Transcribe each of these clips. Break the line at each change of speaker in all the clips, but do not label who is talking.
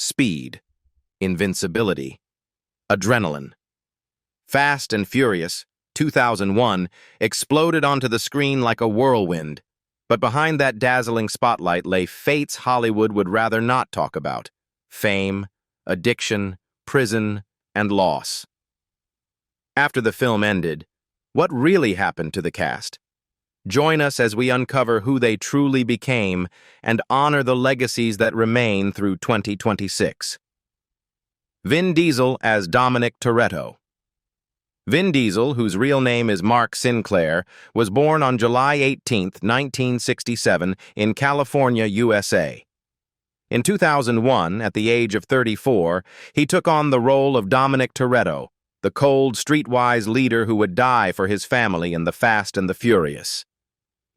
speed, invincibility, adrenaline. Fast and Furious, 2001, exploded onto the screen like a whirlwind, but behind that dazzling spotlight lay fates Hollywood would rather not talk about: fame, addiction, prison, and loss. After the film ended, what really happened to the cast? Join us as we uncover who they truly became and honor the legacies that remain through 2026. Vin Diesel as Dominic Toretto. Vin Diesel, whose real name is Mark Sinclair, was born on July 18, 1967, in California, USA. In 2001, at the age of 34, he took on the role of Dominic Toretto, the cold, streetwise leader who would die for his family in The Fast and the Furious.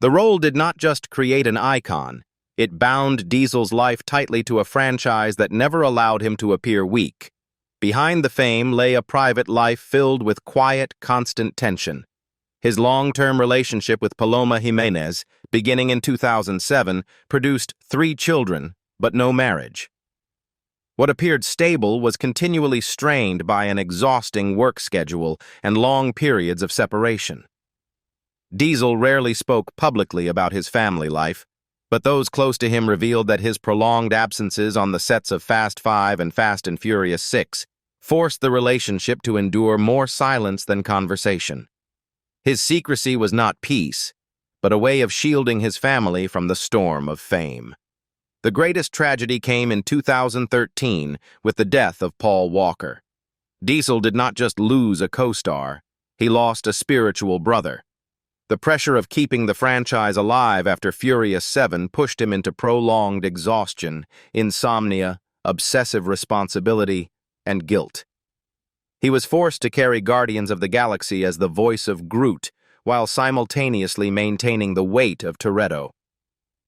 The role did not just create an icon, it bound Diesel's life tightly to a franchise that never allowed him to appear weak. Behind the fame lay a private life filled with quiet, constant tension. His long-term relationship with Paloma Jimenez, beginning in 2007, produced 3 children, but no marriage. What appeared stable was continually strained by an exhausting work schedule and long periods of separation. Diesel rarely spoke publicly about his family life, but those close to him revealed that his prolonged absences on the sets of Fast 5 and Fast and Furious 6 forced the relationship to endure more silence than conversation. His secrecy was not peace, but a way of shielding his family from the storm of fame. The greatest tragedy came in 2013 with the death of Paul Walker. Diesel did not just lose a co-star, he lost a spiritual brother. The pressure of keeping the franchise alive after Furious 7 pushed him into prolonged exhaustion, insomnia, obsessive responsibility, and guilt. He was forced to carry Guardians of the Galaxy as the voice of Groot, while simultaneously maintaining the weight of Toretto.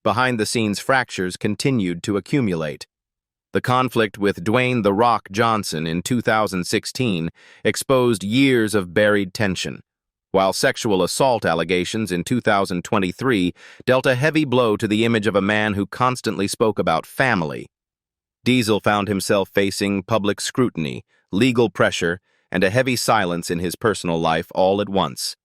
Behind-the-scenes fractures continued to accumulate. The conflict with Dwayne "The Rock" Johnson in 2016 exposed years of buried tension, while sexual assault allegations in 2023 dealt a heavy blow to the image of a man who constantly spoke about family. Diesel found himself facing public scrutiny, legal pressure, and a heavy silence in his personal life all at once.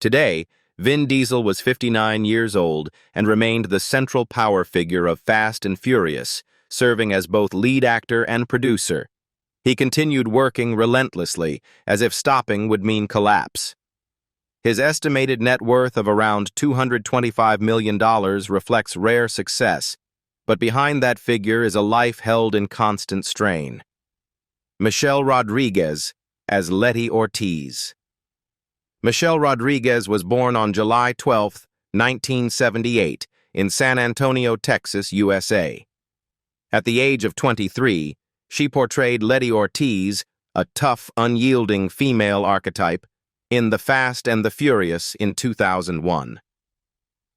Today, Vin Diesel was 59 years old and remained the central power figure of Fast and Furious, serving as both lead actor and producer. He continued working relentlessly, as if stopping would mean collapse. His estimated net worth of around $225 million reflects rare success, but behind that figure is a life held in constant strain. Michelle Rodriguez as Letty Ortiz. Michelle Rodriguez was born on July 12, 1978, in San Antonio, Texas, USA. At the age of 23, she portrayed Letty Ortiz, a tough, unyielding female archetype, in The Fast and the Furious in 2001.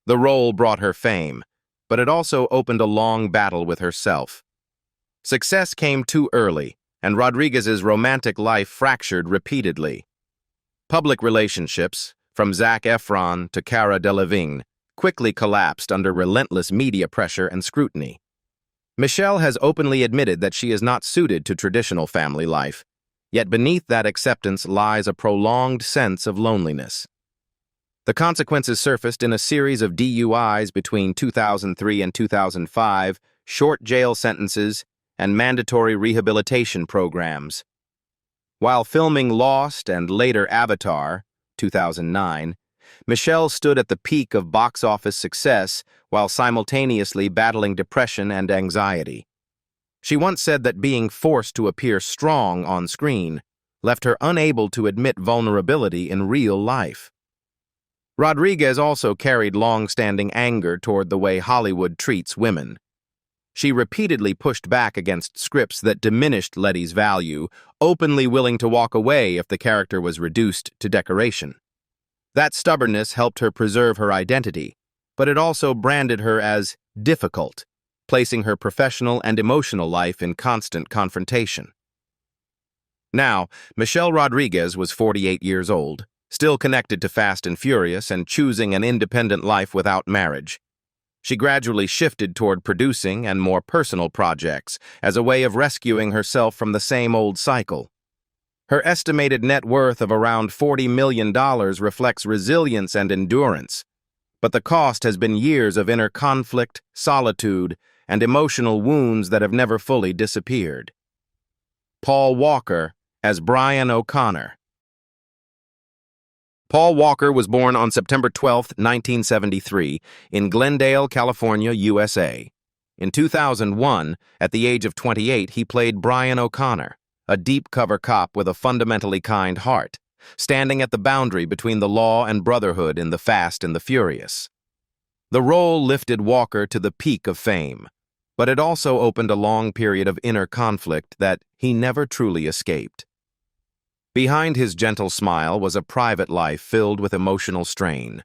The role brought her fame, but it also opened a long battle with herself. Success came too early, and Rodriguez's romantic life fractured repeatedly. Public relationships, from Zac Efron to Cara Delevingne, quickly collapsed under relentless media pressure and scrutiny. Michelle has openly admitted that she is not suited to traditional family life, yet beneath that acceptance lies a prolonged sense of loneliness. The consequences surfaced in a series of DUIs between 2003 and 2005, short jail sentences, and mandatory rehabilitation programs. While filming Lost and later Avatar, 2009, Michelle stood at the peak of box office success while simultaneously battling depression and anxiety. She once said that being forced to appear strong on screen left her unable to admit vulnerability in real life. Rodriguez also carried long-standing anger toward the way Hollywood treats women. She repeatedly pushed back against scripts that diminished Letty's value, openly willing to walk away if the character was reduced to decoration. That stubbornness helped her preserve her identity, but it also branded her as difficult, placing her professional and emotional life in constant confrontation. Now, Michelle Rodriguez was 48 years old, still connected to Fast and Furious and choosing an independent life without marriage. She gradually shifted toward producing and more personal projects as a way of rescuing herself from the same old cycle. Her estimated net worth of around $40 million reflects resilience and endurance, but the cost has been years of inner conflict, solitude, and emotional wounds that have never fully disappeared. Paul Walker as Brian O'Connor. Paul Walker was born on September 12, 1973, in Glendale, California, USA. In 2001, at the age of 28, he played Brian O'Connor, a deep-cover cop with a fundamentally kind heart, standing at the boundary between the law and brotherhood in The Fast and the Furious. The role lifted Walker to the peak of fame, but it also opened a long period of inner conflict that he never truly escaped. Behind his gentle smile was a private life filled with emotional strain.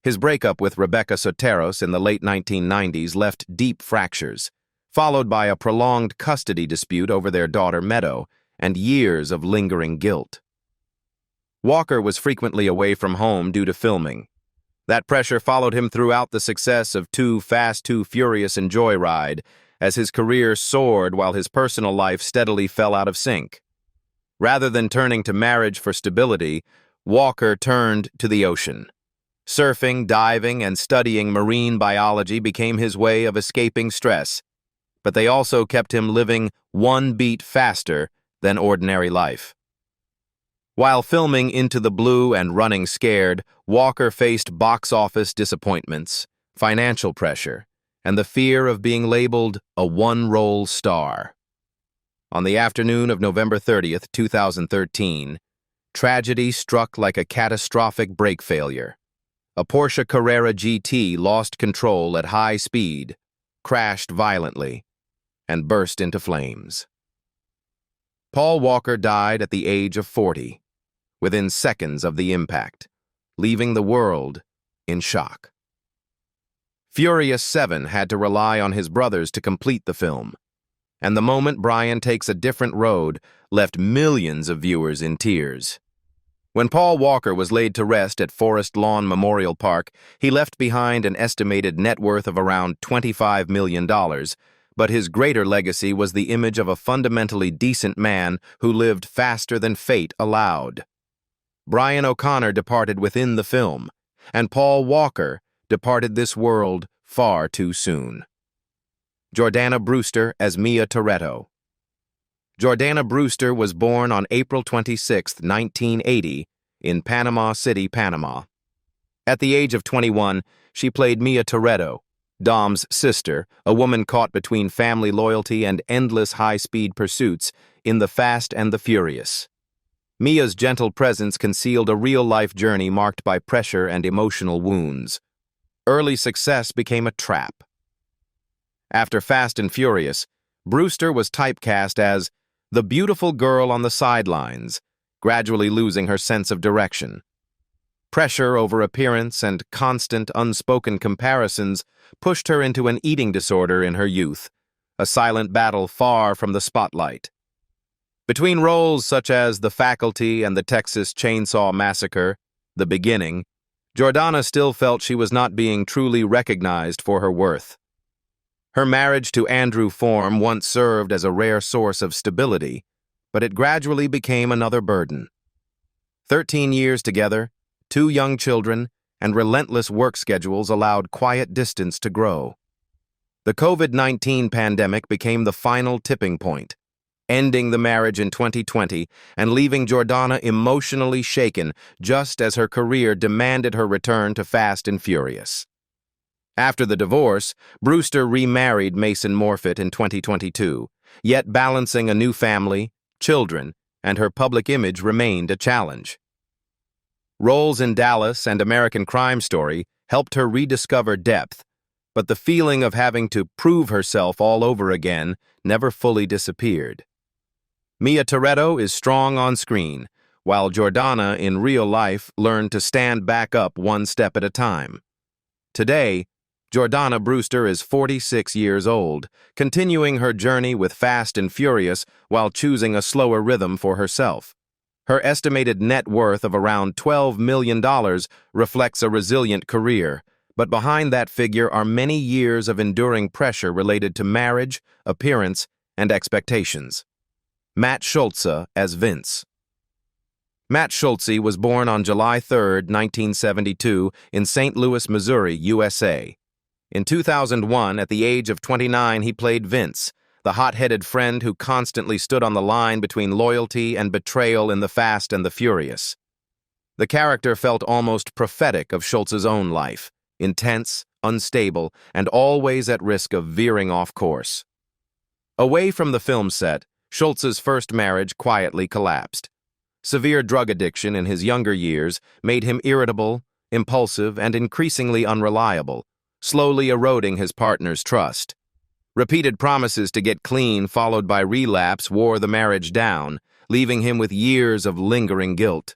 His breakup with Rebecca Soteros in the late 1990s left deep fractures, followed by a prolonged custody dispute over their daughter Meadow and years of lingering guilt. Walker was frequently away from home due to filming. That pressure followed him throughout the success of Too Fast, Too Furious and Joyride, as his career soared while his personal life steadily fell out of sync. Rather than turning to marriage for stability, Walker turned to the ocean. Surfing, diving, and studying marine biology became his way of escaping stress, but they also kept him living one beat faster than ordinary life. While filming Into the Blue and Running Scared, Walker faced box office disappointments, financial pressure, and the fear of being labeled a one-role star. On the afternoon of November 30th, 2013, tragedy struck like a catastrophic brake failure. A Porsche Carrera GT lost control at high speed, crashed violently, and burst into flames. Paul Walker died at the age of 40, within seconds of the impact, leaving the world in shock. Furious 7 had to rely on his brothers to complete the film, and the moment Brian takes a different road left millions of viewers in tears. When Paul Walker was laid to rest at Forest Lawn Memorial Park, he left behind an estimated net worth of around $25 million, but his greater legacy was the image of a fundamentally decent man who lived faster than fate allowed. Brian O'Connor departed within the film, and Paul Walker departed this world far too soon. Jordana Brewster as Mia Toretto. Jordana Brewster was born on April 26, 1980, in Panama City, Panama. At the age of 21, she played Mia Toretto, Dom's sister, a woman caught between family loyalty and endless high-speed pursuits in The Fast and the Furious. Mia's gentle presence concealed a real-life journey marked by pressure and emotional wounds. Early success became a trap. After Fast and Furious, Brewster was typecast as the beautiful girl on the sidelines, gradually losing her sense of direction. Pressure over appearance and constant unspoken comparisons pushed her into an eating disorder in her youth, a silent battle far from the spotlight. Between roles such as The Faculty and the Texas Chainsaw Massacre, The Beginning, Jordana still felt she was not being truly recognized for her worth. Her marriage to Andrew Form once served as a rare source of stability, but it gradually became another burden. 13 years together, 2 young children, and relentless work schedules allowed quiet distance to grow. The COVID-19 pandemic became the final tipping point, ending the marriage in 2020 and leaving Jordana emotionally shaken just as her career demanded her return to Fast and Furious. After the divorce, Brewster remarried Mason Morfitt in 2022, yet balancing a new family, children, and her public image remained a challenge. Roles in Dallas and American Crime Story helped her rediscover depth, but the feeling of having to prove herself all over again never fully disappeared. Mia Toretto is strong on screen, while Jordana in real life learned to stand back up one step at a time. Today, Jordana Brewster is 46 years old, continuing her journey with Fast and Furious while choosing a slower rhythm for herself. Her estimated net worth of around $12 million reflects a resilient career, But behind that figure are many years of enduring pressure related to marriage, appearance, and expectations. Matt Schultz as Vince. Matt Schultz was born on July 3, 1972, in St. Louis, Missouri, USA. In 2001, at the age of 29, he played Vince, the hot-headed friend who constantly stood on the line between loyalty and betrayal in The Fast and the Furious. The character felt almost prophetic of Schultz's own life, intense, unstable, and always at risk of veering off course. Away from the film set, Schultz's first marriage quietly collapsed. Severe drug addiction in his younger years made him irritable, impulsive, and increasingly unreliable, slowly eroding his partner's trust. Repeated promises to get clean followed by relapse wore the marriage down, leaving him with years of lingering guilt.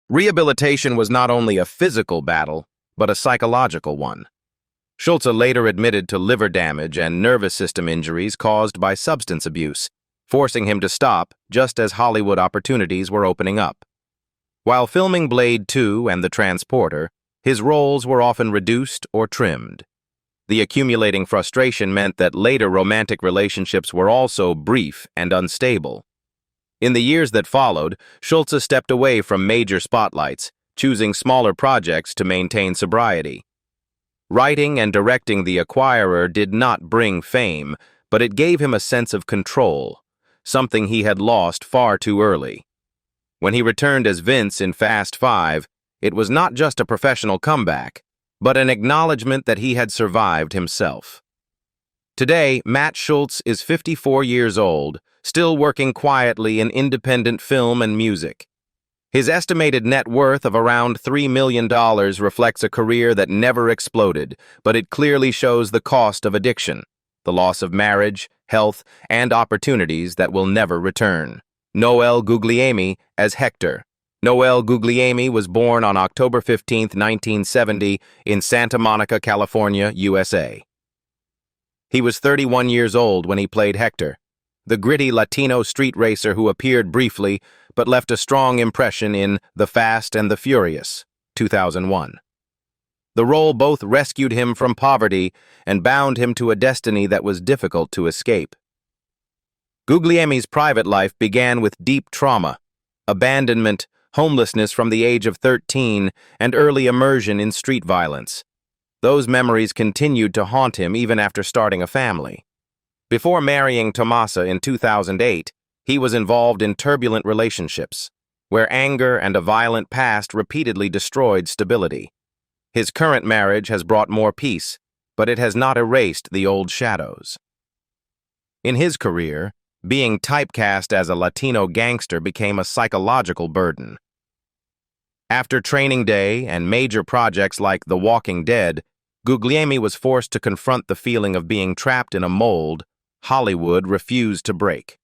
Rehabilitation was not only a physical battle, but a psychological one. Schultz later admitted to liver damage and nervous system injuries caused by substance abuse, forcing him to stop just as Hollywood opportunities were opening up. While filming Blade 2 and The Transporter, his roles were often reduced or trimmed. The accumulating frustration meant that later romantic relationships were also brief and unstable. In the years that followed, Schultz stepped away from major spotlights, choosing smaller projects to maintain sobriety. Writing and directing The Acquirer did not bring fame, but it gave him a sense of control, something he had lost far too early. When he returned as Vince in Fast 5, it was not just a professional comeback, but an acknowledgement that he had survived himself. Today, Matt Schultz is 54 years old, still working quietly in independent film and music. His estimated net worth of around $3 million reflects a career that never exploded, but it clearly shows the cost of addiction, the loss of marriage, health, and opportunities that will never return. Noel Googlier as Hector. Noel Googlier was born on October 15, 1970, in Santa Monica, California, USA. He was 31 years old when he played Hector, the gritty Latino street racer who appeared briefly but left a strong impression in The Fast and the Furious, 2001. The role both rescued him from poverty and bound him to a destiny that was difficult to escape. Googlier's private life began with deep trauma, abandonment, homelessness from the age of 13, and early immersion in street violence. Those memories continued to haunt him even after starting a family. Before marrying Tomasa in 2008, he was involved in turbulent relationships, where anger and a violent past repeatedly destroyed stability. His current marriage has brought more peace, but it has not erased the old shadows. In his career, being typecast as a Latino gangster became a psychological burden. After Training Day and major projects like The Walking Dead, Googlier was forced to confront the feeling of being trapped in a mold Hollywood refused to break.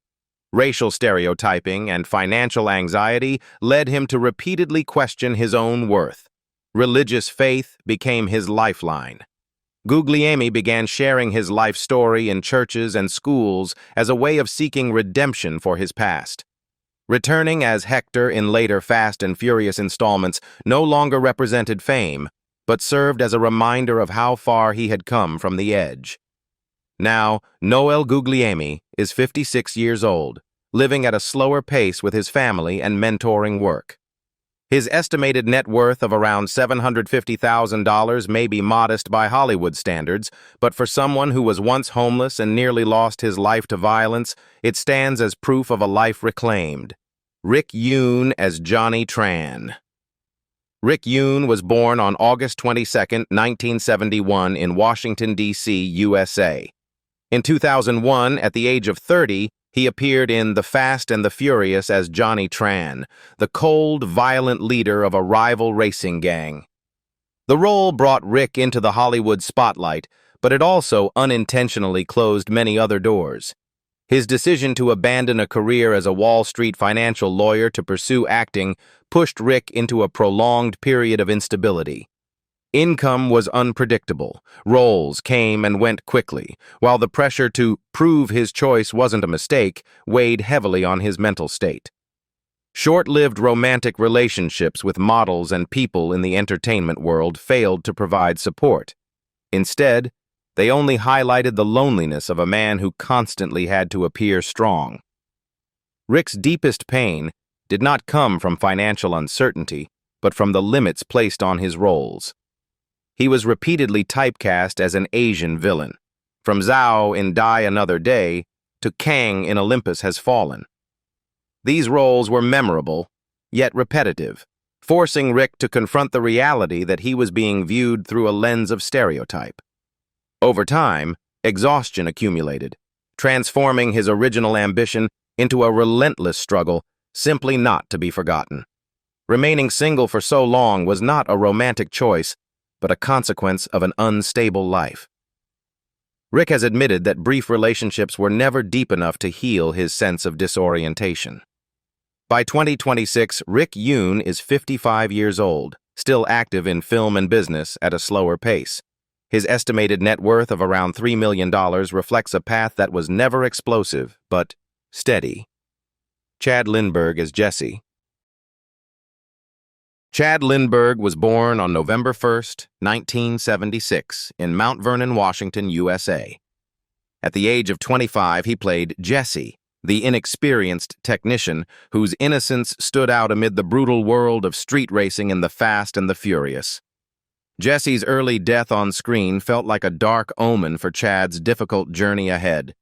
Racial stereotyping and financial anxiety led him to repeatedly question his own worth. Religious faith became his lifeline. Googlier began sharing his life story in churches and schools as a way of seeking redemption for his past. Returning as Hector in later Fast and Furious installments no longer represented fame, but served as a reminder of how far he had come from the edge. Now, Noel Googlier is 56 years old, living at a slower pace with his family and mentoring work. His estimated net worth of around $750,000 may be modest by Hollywood standards, but for someone who was once homeless and nearly lost his life to violence, it stands as proof of a life reclaimed. Rick Yoon as Johnny Tran. Rick Yoon was born on August 22, 1971 in Washington, D.C., USA. In 2001, at the age of 30, he appeared in The Fast and the Furious as Johnny Tran, the cold, violent leader of a rival racing gang. The role brought Rick into the Hollywood spotlight, but it also unintentionally closed many other doors. His decision to abandon a career as a Wall Street financial lawyer to pursue acting pushed Rick into a prolonged period of instability. Income was unpredictable, roles came and went quickly, while the pressure to prove his choice wasn't a mistake weighed heavily on his mental state. Short-lived romantic relationships with models and people in the entertainment world failed to provide support. Instead, they only highlighted the loneliness of a man who constantly had to appear strong. Rick's deepest pain did not come from financial uncertainty, but from the limits placed on his roles. He was repeatedly typecast as an Asian villain, from Zhao in Die Another Day to Kang in Olympus Has Fallen. These roles were memorable, yet repetitive, forcing Rick to confront the reality that he was being viewed through a lens of stereotype. Over time, exhaustion accumulated, transforming his original ambition into a relentless struggle simply not to be forgotten. Remaining single for so long was not a romantic choice, but a consequence of an unstable life. Rick has admitted that brief relationships were never deep enough to heal his sense of disorientation. By 2026, Rick Yoon is 55 years old, still active in film and business at a slower pace. His estimated net worth of around $3 million reflects a path that was never explosive, but steady. Chad Lindberg as Jesse. Chad Lindberg was born on November 1, 1976, in Mount Vernon, Washington, USA. At the age of 25, he played Jesse, the inexperienced technician whose innocence stood out amid the brutal world of street racing in The Fast and the Furious. Jesse's early death on screen felt like a dark omen for Chad's difficult journey ahead.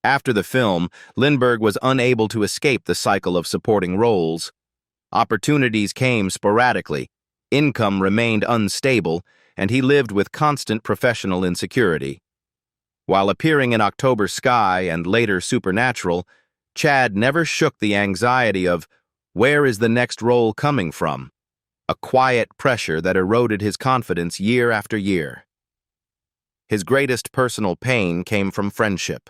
After the film, Lindberg was unable to escape the cycle of supporting roles. Opportunities came sporadically, income remained unstable, and he lived with constant professional insecurity. While appearing in October Sky and later Supernatural, Chad never shook the anxiety of, where is the next role coming from? A quiet pressure that eroded his confidence year after year. His greatest personal pain came from friendship.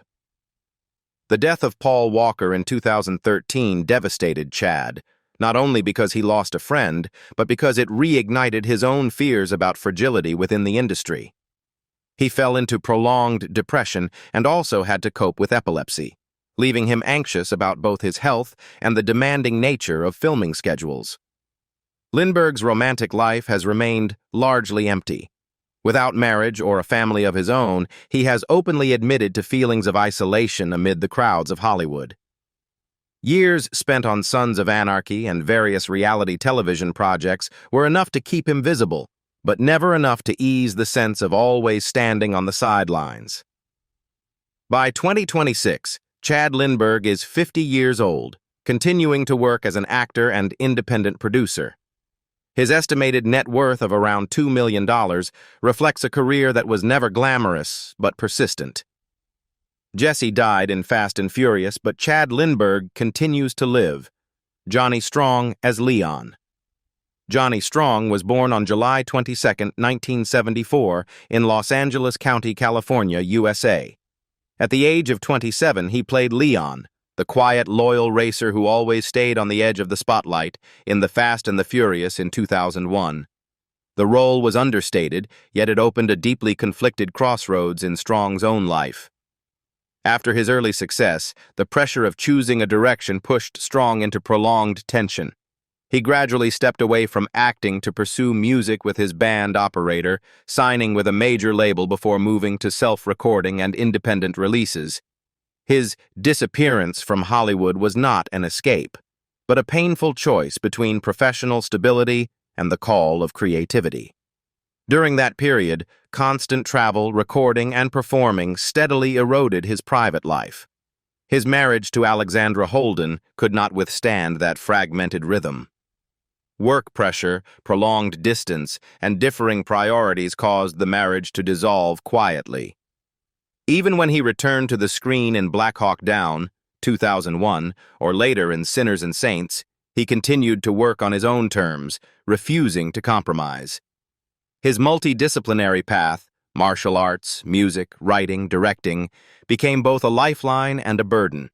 The death of Paul Walker in 2013 devastated Chad, not only because he lost a friend, but because it reignited his own fears about fragility within the industry. He fell into prolonged depression and also had to cope with epilepsy, leaving him anxious about both his health and the demanding nature of filming schedules. Lindberg's romantic life has remained largely empty. Without marriage or a family of his own, he has openly admitted to feelings of isolation amid the crowds of Hollywood. Years spent on Sons of Anarchy and various reality television projects were enough to keep him visible, but never enough to ease the sense of always standing on the sidelines. By 2026, Chad Lindberg is 50 years old, continuing to work as an actor and independent producer. His estimated net worth of around $2 million reflects a career that was never glamorous, but persistent. Jesse died in Fast and Furious, but Chad Lindberg continues to live. Johnny Strong as Leon. Johnny Strong was born on July 22, 1974, in Los Angeles County, California, USA. At the age of 27, he played Leon, the quiet, loyal racer who always stayed on the edge of the spotlight, in The Fast and the Furious in 2001. The role was understated, yet it opened a deeply conflicted crossroads in Strong's own life. After his early success, the pressure of choosing a direction pushed Strong into prolonged tension. He gradually stepped away from acting to pursue music with his band Operator, signing with a major label before moving to self-recording and independent releases. His disappearance from Hollywood was not an escape, but a painful choice between professional stability and the call of creativity. During that period, constant travel, recording, and performing steadily eroded his private life. His marriage to Alexandra Holden could not withstand that fragmented rhythm. Work pressure, prolonged distance, and differing priorities caused the marriage to dissolve quietly. Even when he returned to the screen in Black Hawk Down, 2001, or later in Sinners and Saints, he continued to work on his own terms, refusing to compromise. His multidisciplinary path, martial arts, music, writing, directing, became both a lifeline and a burden.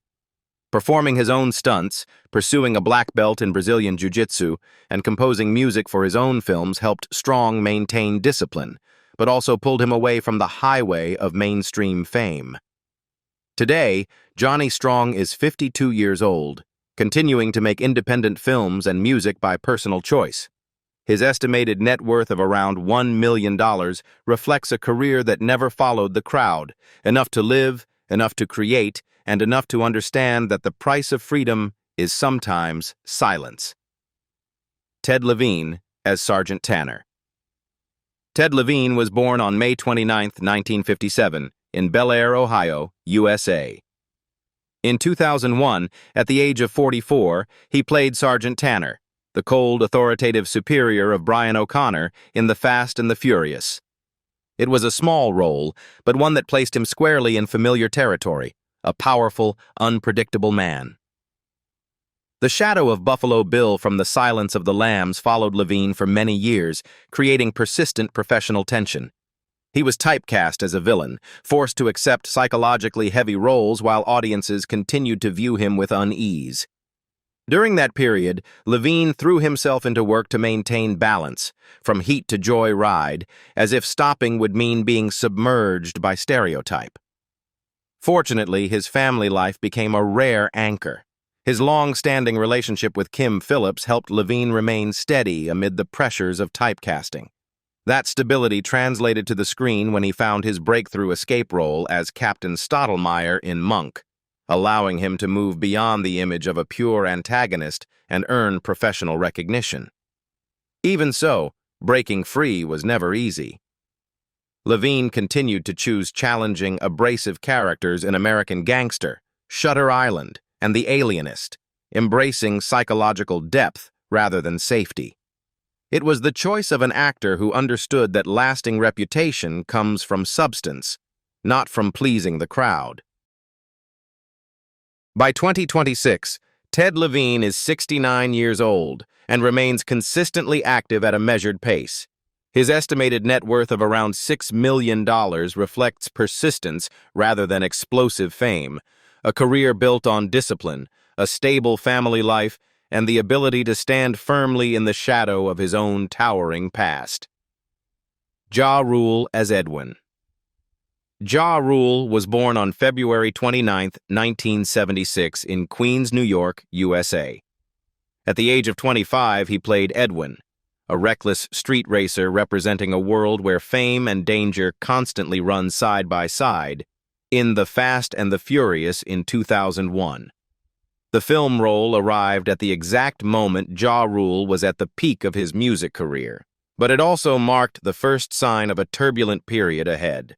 Performing his own stunts, pursuing a black belt in Brazilian Jiu-Jitsu, and composing music for his own films helped Strong maintain discipline, but also pulled him away from the highway of mainstream fame. Today, Johnny Strong is 52 years old, continuing to make independent films and music by personal choice. His estimated net worth of around $1 million reflects a career that never followed the crowd, enough to live, enough to create, and enough to understand that the price of freedom is sometimes silence. Ted Lavine as Sergeant Tanner. Ted Lavine was born on May 29, 1957, in Bel Air, Ohio, USA. In 2001, at the age of 44, he played Sergeant Tanner, the cold, authoritative superior of Brian O'Connor in The Fast and the Furious. It was a small role, but one that placed him squarely in familiar territory, a powerful, unpredictable man. The shadow of Buffalo Bill from The Silence of the Lambs followed Lavine for many years, creating persistent professional tension. He was typecast as a villain, forced to accept psychologically heavy roles while audiences continued to view him with unease. During that period, Lavine threw himself into work to maintain balance, from heat to joy ride, as if stopping would mean being submerged by stereotype. Fortunately, his family life became a rare anchor. His long-standing relationship with Kim Phillips helped Lavine remain steady amid the pressures of typecasting. That stability translated to the screen when he found his breakthrough escape role as Captain Stottlemyre in Monk, allowing him to move beyond the image of a pure antagonist and earn professional recognition. Even so, breaking free was never easy. Lavine continued to choose challenging, abrasive characters in American Gangster, Shutter Island, and The Alienist, embracing psychological depth rather than safety. It was the choice of an actor who understood that lasting reputation comes from substance, not from pleasing the crowd. By 2026, Ted Lavine is 69 years old and remains consistently active at a measured pace. His estimated net worth of around $6 million reflects persistence rather than explosive fame, a career built on discipline, a stable family life, and the ability to stand firmly in the shadow of his own towering past. Ja Rule as Edwin. Ja Rule was born on February 29, 1976, in Queens, New York, USA. At the age of 25, he played Edwin, a reckless street racer representing a world where fame and danger constantly run side by side, in The Fast and the Furious in 2001. The film role arrived at the exact moment Ja Rule was at the peak of his music career, but it also marked the first sign of a turbulent period ahead.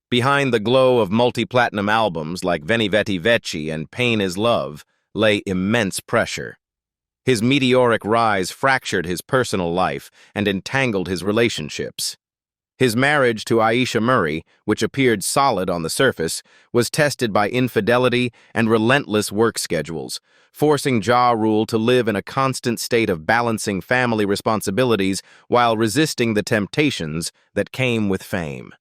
Behind the glow of multi-platinum albums like Veni Vidi Vici and Pain is Love lay immense pressure. His meteoric rise fractured his personal life and entangled his relationships. His marriage to Aisha Murray, which appeared solid on the surface, was tested by infidelity and relentless work schedules, forcing Ja Rule to live in a constant state of balancing family responsibilities while resisting the temptations that came with fame.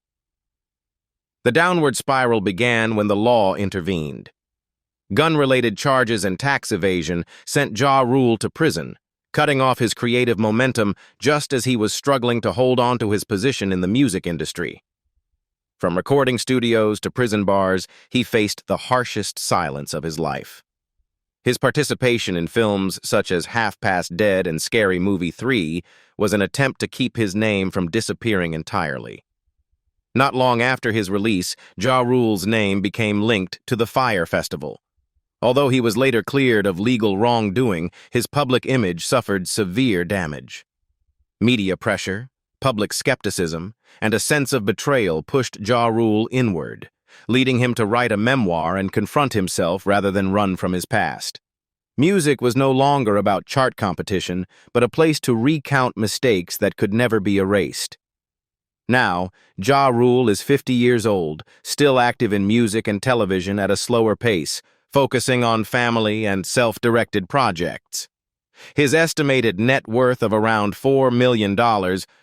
The downward spiral began when the law intervened. Gun-related charges and tax evasion sent Ja Rule to prison, cutting off his creative momentum just as he was struggling to hold on to his position in the music industry. From recording studios to prison bars, he faced the harshest silence of his life. His participation in films such as Half Past Dead and Scary Movie 3 was an attempt to keep his name from disappearing entirely. Not long after his release, Ja Rule's name became linked to the Fyre Festival. Although he was later cleared of legal wrongdoing, his public image suffered severe damage. Media pressure, public skepticism, and a sense of betrayal pushed Ja Rule inward, leading him to write a memoir and confront himself rather than run from his past. Music was no longer about chart competition, but a place to recount mistakes that could never be erased. Now, Ja Rule is 50 years old, still active in music and television at a slower pace, focusing on family and self-directed projects. His estimated net worth of around $4 million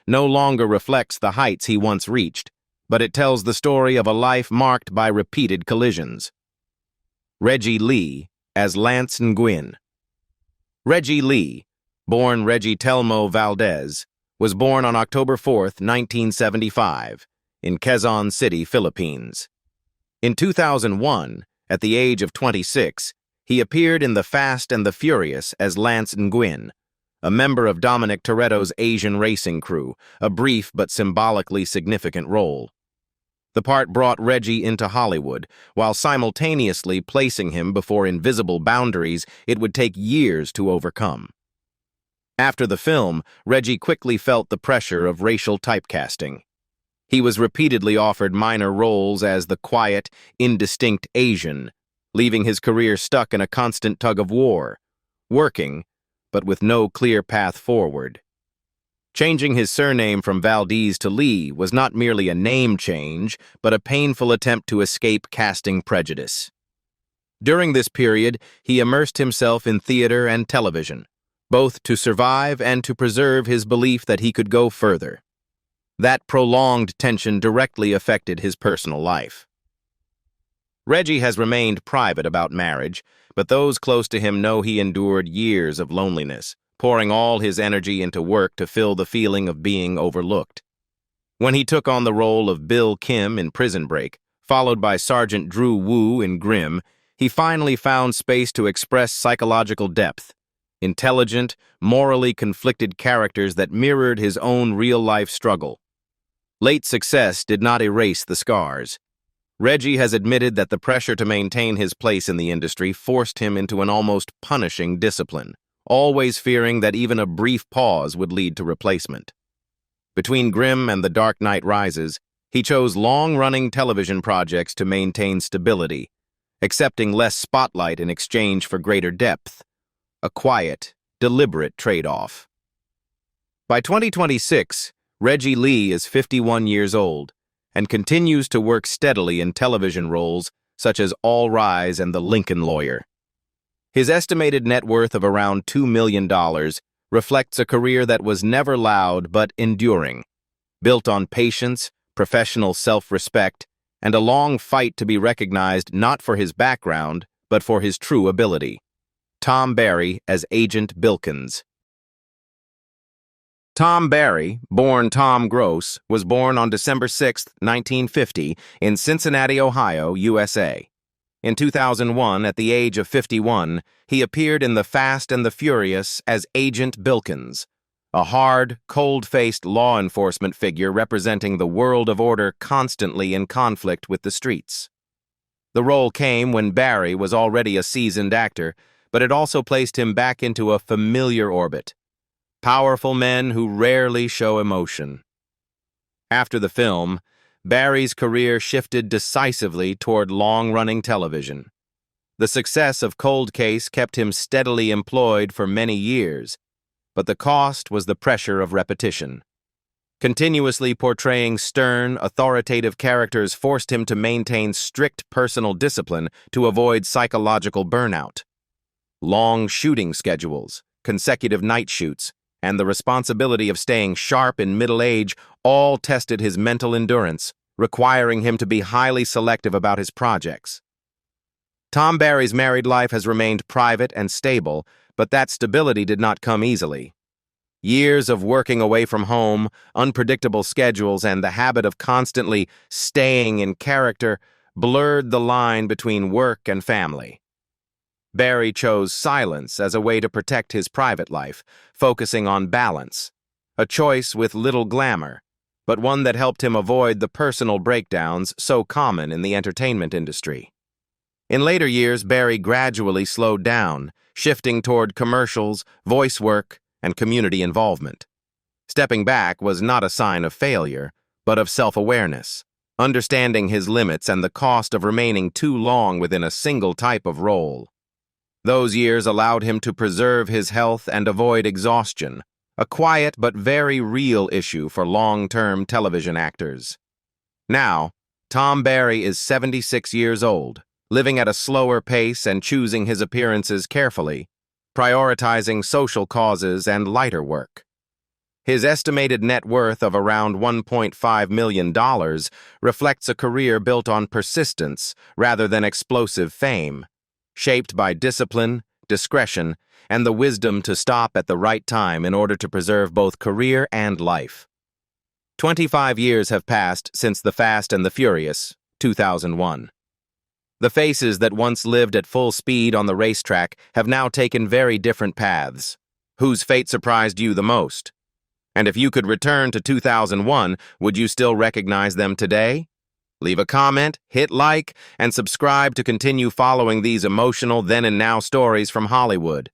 no longer reflects the heights he once reached, but it tells the story of a life marked by repeated collisions. Reggie Lee as Lance Nguyen. Reggie Lee, born Reggie Telmo Valdez, was born on October 4, 1975, in Quezon City, Philippines. In 2001, at the age of 26, He appeared in The Fast and the Furious as Lance Nguyen, a member of Dominic Toretto's Asian racing crew, a brief but symbolically significant role. The part brought Reggie into Hollywood, while simultaneously placing him before invisible boundaries it would take years to overcome. After the film, Reggie quickly felt the pressure of racial typecasting. He was repeatedly offered minor roles as the quiet, indistinct Asian, leaving his career stuck in a constant tug-of-war, working, but with no clear path forward. Changing his surname from Valdez to Lee was not merely a name change, but a painful attempt to escape casting prejudice. During this period, he immersed himself in theater and television, both to survive and to preserve his belief that he could go further. That prolonged tension directly affected his personal life. Reggie has remained private about marriage, but those close to him know he endured years of loneliness, pouring all his energy into work to fill the feeling of being overlooked. When he took on the role of Bill Kim in Prison Break, followed by Sergeant Drew Woo in Grimm, he finally found space to express psychological depth, intelligent, morally conflicted characters that mirrored his own real-life struggle. Late success did not erase the scars. Reggie has admitted that the pressure to maintain his place in the industry forced him into an almost punishing discipline, always fearing that even a brief pause would lead to replacement. Between Grimm and The Dark Knight Rises, he chose long-running television projects to maintain stability, accepting less spotlight in exchange for greater depth, a quiet, deliberate trade-off. By 2026, Reggie Lee is 51 years old and continues to work steadily in television roles such as All Rise and The Lincoln Lawyer. His estimated net worth of around $2 million reflects a career that was never loud but enduring, built on patience, professional self-respect, and a long fight to be recognized not for his background, but for his true ability. Tom Barry as Agent Bilkins. Tom Barry, born Tom Gross, was born on December 6, 1950, in Cincinnati, Ohio, USA. In 2001, at the age of 51, he appeared in The Fast and the Furious as Agent Bilkins, a hard, cold-faced law enforcement figure representing the world of order constantly in conflict with the streets. The role came when Barry was already a seasoned actor, but it also placed him back into a familiar orbit. Powerful men who rarely show emotion. After the film, Barry's career shifted decisively toward long-running television. The success of Cold Case kept him steadily employed for many years, but the cost was the pressure of repetition. Continuously portraying stern, authoritative characters forced him to maintain strict personal discipline to avoid psychological burnout. Long shooting schedules, consecutive night shoots, and the responsibility of staying sharp in middle age all tested his mental endurance, requiring him to be highly selective about his projects. Tom Barry's married life has remained private and stable, but that stability did not come easily. Years of working away from home, unpredictable schedules, and the habit of constantly staying in character blurred the line between work and family. Barry chose silence as a way to protect his private life, focusing on balance, a choice with little glamour, but one that helped him avoid the personal breakdowns so common in the entertainment industry. In later years, Barry gradually slowed down, shifting toward commercials, voice work, and community involvement. Stepping back was not a sign of failure, but of self-awareness, understanding his limits and the cost of remaining too long within a single type of role. Those years allowed him to preserve his health and avoid exhaustion, a quiet but very real issue for long-term television actors. Now, Tom Barry is 76 years old, living at a slower pace and choosing his appearances carefully, prioritizing social causes and lighter work. His estimated net worth of around $1.5 million reflects a career built on persistence rather than explosive fame, shaped by discipline, discretion, and the wisdom to stop at the right time in order to preserve both career and life. 25 years have passed since The Fast and the Furious, 2001. The faces that once lived at full speed on the racetrack have now taken very different paths. Whose fate surprised you the most? And if you could return to 2001, would you still recognize them today? Leave a comment, hit like, and subscribe to continue following these emotional then and now stories from Hollywood.